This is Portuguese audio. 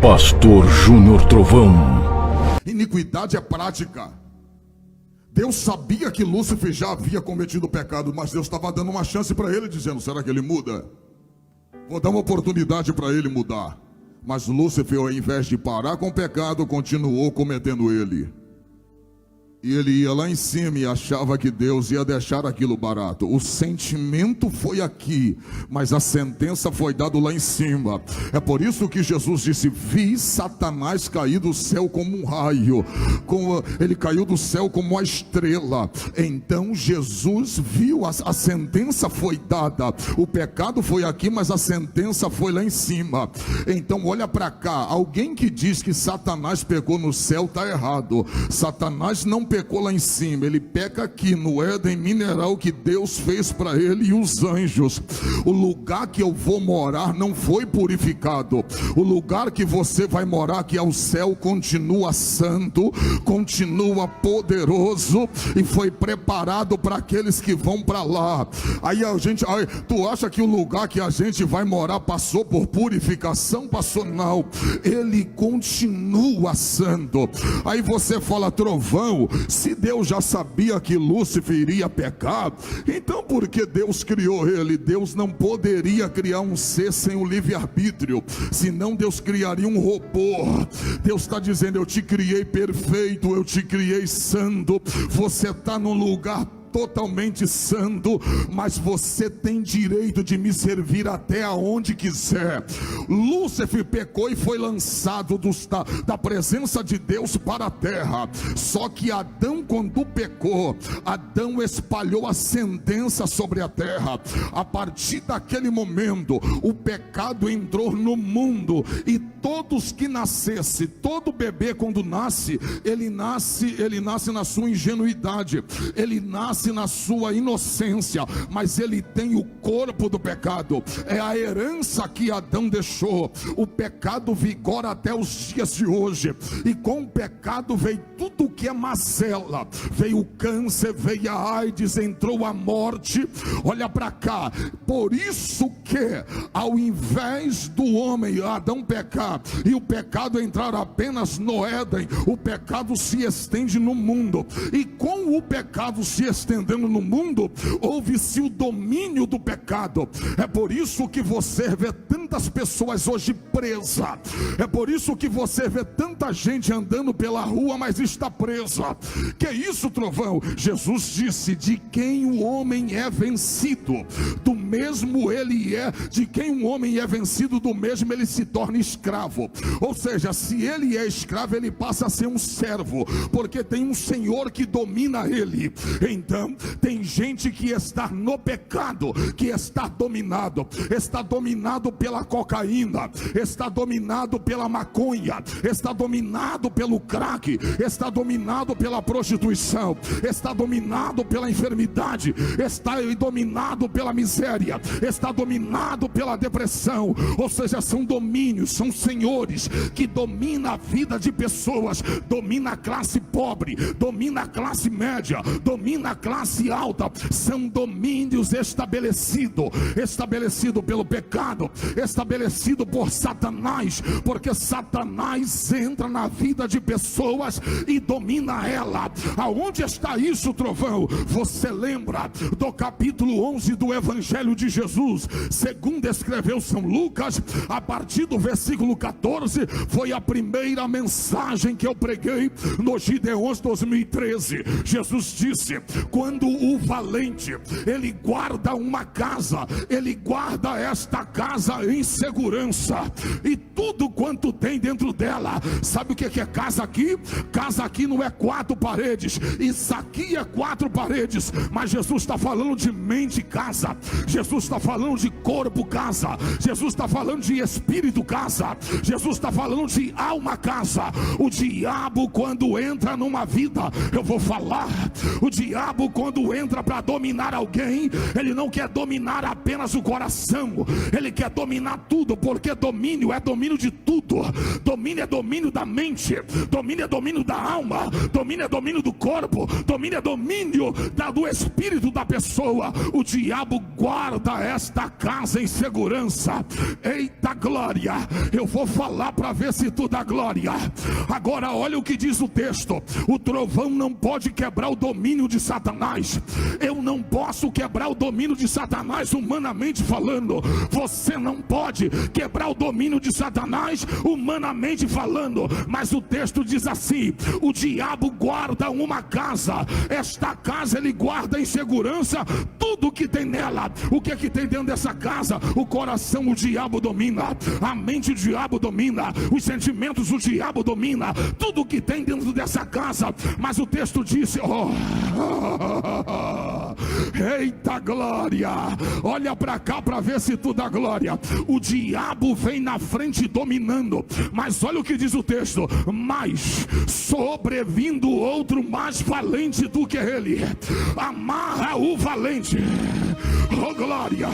Pastor Júnior Trovão. Iniquidade é prática. Deus sabia que Lúcifer já havia cometido pecado, mas Deus estava dando uma chance para ele, dizendo: será que ele muda? Vou dar uma oportunidade para ele mudar. Mas Lúcifer, ao invés de parar com o pecado, continuou cometendo ele. E ele ia lá em cima e achava que Deus ia deixar aquilo barato. O sentimento foi aqui, mas a sentença foi dada lá em cima. É por isso que Jesus disse: vi Satanás cair do céu como um raio. Ele caiu do céu como uma estrela. Então Jesus viu, a sentença foi dada. O pecado foi aqui, mas a sentença foi lá em cima. Então olha para cá. Alguém que diz que Satanás pecou no céu está errado. Satanás não pecou lá em cima, ele peca aqui no Éden mineral que Deus fez para ele e os anjos. O lugar que eu vou morar não foi purificado. O lugar que você vai morar, que é o céu, continua santo, continua poderoso e foi preparado para aqueles que vão para lá. Aí tu acha que o lugar que a gente vai morar passou por purificação? Passou não, ele continua santo. Aí você fala: Trovão, se Deus já sabia que Lúcifer iria pecar, então por que Deus criou ele? Deus não poderia criar um ser sem o livre-arbítrio, senão Deus criaria um robô. Deus está dizendo: eu te criei perfeito, eu te criei santo, você está num lugar totalmente santo, mas você tem direito de me servir até aonde quiser. Lúcifer pecou e foi lançado da presença de Deus para a terra. Só que Adão, quando pecou, Adão espalhou a sentença sobre a terra. A partir daquele momento, o pecado entrou no mundo, e todos que nascesse, todo bebê quando nasce, ele nasce na sua ingenuidade, ele nasce na sua inocência, mas ele tem o corpo do pecado. É a herança que Adão deixou. O pecado vigora até os dias de hoje, e com o pecado veio tudo que é mazela, veio o câncer, veio a AIDS, entrou a morte. Olha para cá. Por isso que, ao invés do homem, Adão, pecar e o pecado entrar apenas no Éden, o pecado se estende no mundo, e com o pecado se estendendo no mundo, houve-se o domínio do pecado. É por isso que você vê tantas pessoas hoje presas. É por isso que você vê tanta gente andando pela rua, mas está presa. Que é isso, Trovão? Jesus disse: de quem o homem é vencido, do mesmo ele é. De quem um homem é vencido, do mesmo ele se torna escravo. Ou seja, se ele é escravo, ele passa a ser um servo, porque tem um senhor que domina ele. Então tem gente que está no pecado, que está dominado pela cocaína, está dominado pela maconha, está dominado pelo crack, está dominado pela prostituição, está dominado pela enfermidade, está dominado pela miséria, está dominado pela depressão. Ou seja, são domínios, são senhores que dominam a vida de pessoas, domina a classe pobre, domina a classe média, domina a classe alta. São domínios estabelecidos pelo pecado, estabelecido por Satanás, porque Satanás entra na vida de pessoas e domina ela. Aonde está isso, Trovão? Você lembra do capítulo 11 do Evangelho de Jesus, segundo escreveu São Lucas, a partir do versículo 14, foi a primeira mensagem que eu preguei no Gideões 2013. Jesus disse: quando o valente, ele guarda uma casa, ele guarda esta casa em segurança, e tudo quanto tem dentro dela. Sabe o que é casa aqui? Casa aqui não é 4 paredes, isso aqui é 4 paredes, mas Jesus está falando de mente casa, Jesus está falando de corpo casa, Jesus está falando de espírito casa, Jesus está falando de alma casa. O diabo, quando entra numa vida, eu vou falar, o diabo, quando entra para dominar alguém, ele não quer dominar apenas o coração, ele quer dominar dominar tudo, porque domínio é domínio de tudo. Domínio é domínio da mente, domínio é domínio da alma, domínio é domínio do corpo, domínio é domínio do espírito da pessoa. O diabo guarda esta casa em segurança. Eita glória, eu vou falar para ver se tu dá glória. Agora olha o que diz o texto: o trovão não pode quebrar o domínio de Satanás. Eu não posso quebrar o domínio de Satanás humanamente falando. Você não pode quebrar o domínio de Satanás humanamente falando. Mas o texto diz assim: o diabo guarda uma casa, esta casa ele guarda em segurança tudo que tem nela. O que é que tem dentro dessa casa? O coração o diabo domina, a mente o diabo domina, os sentimentos o diabo domina, tudo que tem dentro dessa casa. Mas o texto disse: eita glória, olha para cá para ver se tu dá glória. O diabo vem na frente dominando, mas olha o que diz o texto: mas sobrevindo outro mais valente do que ele, amarra o valente. Oh glória,